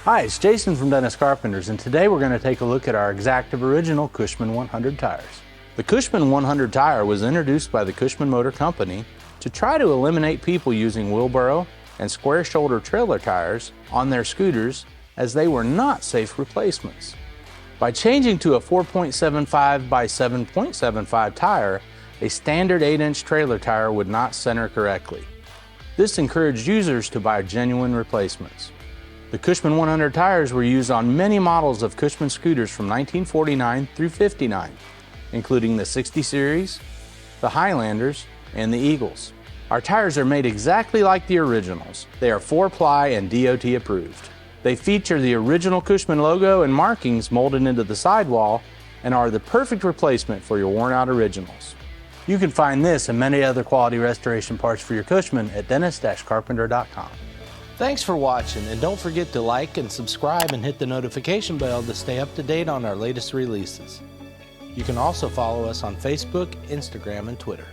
Hi, it's Jason from Dennis Carpenters, and today we're going to take a look at our Exactive original Cushman 100 tires. The Cushman 100 tire was introduced by the Cushman Motor Company to try to eliminate people using wheelbarrow and square shoulder trailer tires on their scooters, as they were not safe replacements. By changing to a 4.75 by 7.75 tire, a standard 8-inch trailer tire would not center correctly. This encouraged users to buy genuine replacements. The Cushman 100 tires were used on many models of Cushman scooters from 1949 through 59, including the 60 series, the Highlanders, and the Eagles. Our tires are made exactly like the originals. They are 4-ply and DOT approved. They feature the original Cushman logo and markings molded into the sidewall and are the perfect replacement for your worn-out originals. You can find this and many other quality restoration parts for your Cushman at dennis-carpenter.com. Thanks for watching, and don't forget to like and subscribe and hit the notification bell to stay up to date on our latest releases. You can also follow us on Facebook, Instagram, and Twitter.